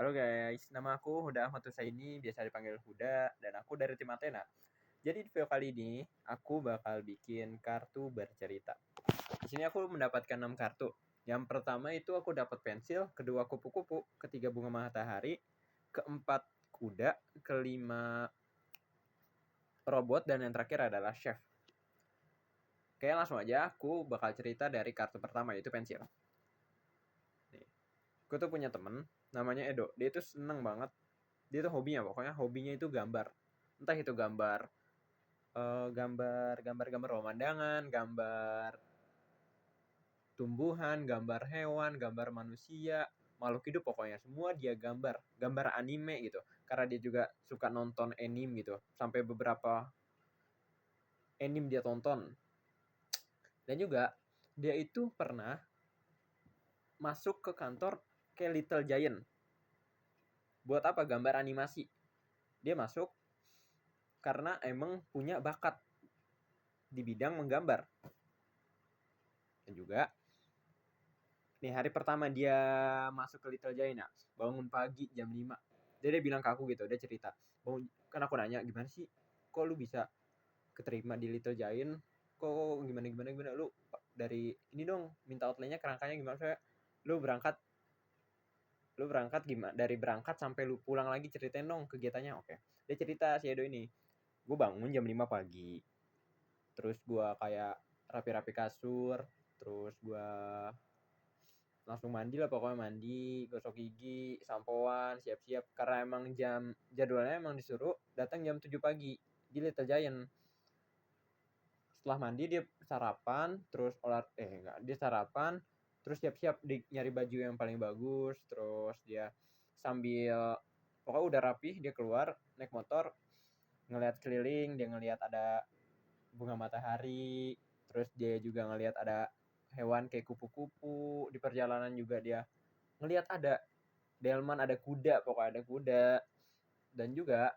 Halo guys, nama aku Huda Ahmad Husaini, biasa dipanggil Huda, dan aku dari tim Athena. Jadi di video kali ini, aku bakal bikin kartu bercerita. Di sini aku mendapatkan 6 kartu. Yang pertama itu aku dapat pensil, kedua kupu-kupu, ketiga bunga matahari, keempat kuda, kelima robot, dan yang terakhir adalah chef. Oke, langsung aja aku bakal cerita dari kartu pertama, yaitu pensil. Nih. Aku tuh punya temen, namanya Edo. Dia tuh seneng banget. Dia tuh hobinya itu gambar. Entah itu gambar gambar pemandangan, gambar tumbuhan, gambar hewan, gambar manusia, makhluk hidup, pokoknya semua dia gambar anime gitu. Karena dia juga suka nonton anime gitu, sampai beberapa anime dia tonton. Dan juga dia itu pernah masuk ke kantor kayak Little Giant. Buat apa? Gambar animasi. Dia masuk karena emang punya bakat di bidang menggambar. Dan juga nih, hari pertama dia masuk ke Little Giant, bangun pagi jam 5. Dia bilang ke aku gitu, dia cerita. Kan aku nanya, gimana sih kok lu bisa keterima di Little Giant? Kok gimana lu dari ini dong, minta outline-nya, kerangkanya gimana? Saya lu berangkat gimana? Dari berangkat sampai lu pulang lagi, ceritain dong kegiatannya. Oke. Dia cerita si Edo ini. Gue bangun jam 5 pagi. Terus gue kayak rapi-rapi kasur, terus gue langsung mandi lah, pokoknya mandi, gosok gigi, sampoan, siap-siap, karena emang jadwalnya emang disuruh datang jam 7 pagi di Little Giant. Setelah mandi dia sarapan, terus dia sarapan, terus siap-siap nyari baju yang paling bagus, terus dia sambil pokoknya udah rapih, dia keluar naik motor, ngelihat keliling, dia ngelihat ada bunga matahari, terus dia juga ngelihat ada hewan kayak kupu-kupu. Di perjalanan juga dia ngelihat ada delman, ada kuda, pokoknya ada kuda. Dan juga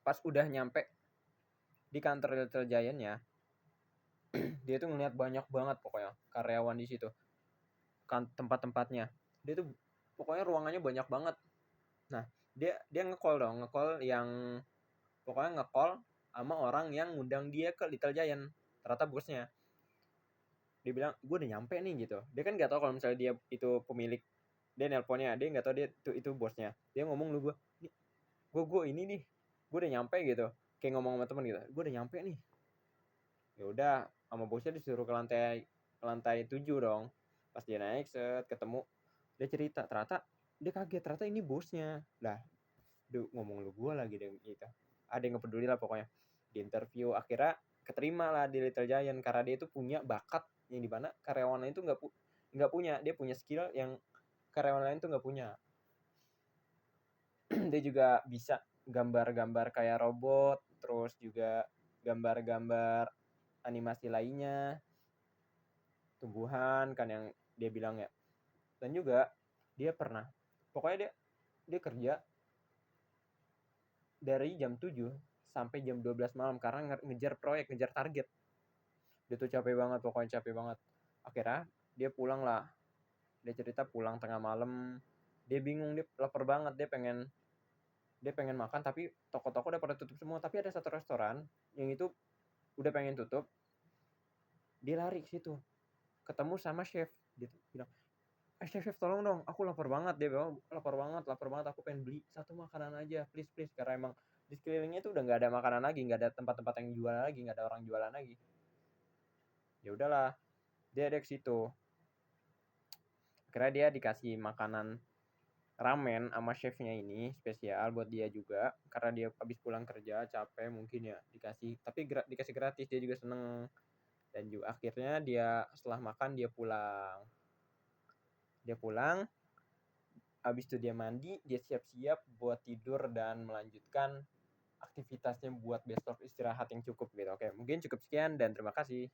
pas udah nyampe di kantor Little Giant-nya, dia tuh ngelihat banyak banget pokoknya karyawan di situ, kan tempat-tempatnya. Dia tuh pokoknya ruangannya banyak banget. Nah, dia ngecall yang pokoknya ngecall sama orang yang ngundang dia ke Little Giant. Ternyata bosnya. Dia bilang, gue udah nyampe nih gitu. Dia kan nggak tahu kalau misalnya dia itu pemilik. Dia nelponnya, dia nggak tahu dia itu bosnya. Dia ngomong lu, gue ini nih, gue udah nyampe gitu. Kayak ngomong sama temen gitu, gue udah nyampe nih. Ya udah, sama bosnya disuruh ke lantai 7 dong. Pas dia naik, ketemu, dia cerita, ternyata dia kaget, ternyata ini bosnya. Lah, ngomong lu gue lagi deh gitu. Ada yang nggak peduli lah pokoknya. Di interview akhirnya keterima lah di Little Giant karena dia itu punya bakat yang dimana karyawan lain itu nggak punya. Dia punya skill yang karyawan lain tuh nggak punya. Dia juga bisa gambar-gambar kayak robot, terus juga gambar-gambar animasi lainnya, tumbuhan kan yang dia bilang ya. Dan juga dia pernah, pokoknya dia kerja dari jam 7 sampai jam 12 malam karena ngejar proyek, ngejar target. Dia tuh capek banget, pokoknya capek banget. Akhirnya dia pulang lah. Dia cerita pulang tengah malam. Dia bingung, dia lapar banget, dia pengen makan, tapi toko-toko udah pada tutup semua. Tapi ada satu restoran yang itu udah pengen tutup. Dia lari ke situ, ketemu sama chef. Dia tuh bilang, chef tolong dong, aku lapar banget. Dia bilang, lapar banget, aku pengen beli satu makanan aja, please. Karena emang di sekelilingnya itu udah nggak ada makanan lagi, nggak ada tempat-tempat yang jualan lagi, nggak ada orang jualan lagi. Ya udahlah, dia ada ke situ. Akhirnya dia dikasih makanan ramen sama chefnya ini, spesial buat dia juga, karena dia habis pulang kerja capek mungkin ya, dikasih gratis. Dia juga seneng. Dan juga akhirnya dia setelah makan dia pulang. Habis itu dia mandi, dia siap-siap buat tidur dan melanjutkan aktivitasnya buat besok istirahat yang cukup gitu. Oke, mungkin cukup sekian dan terima kasih.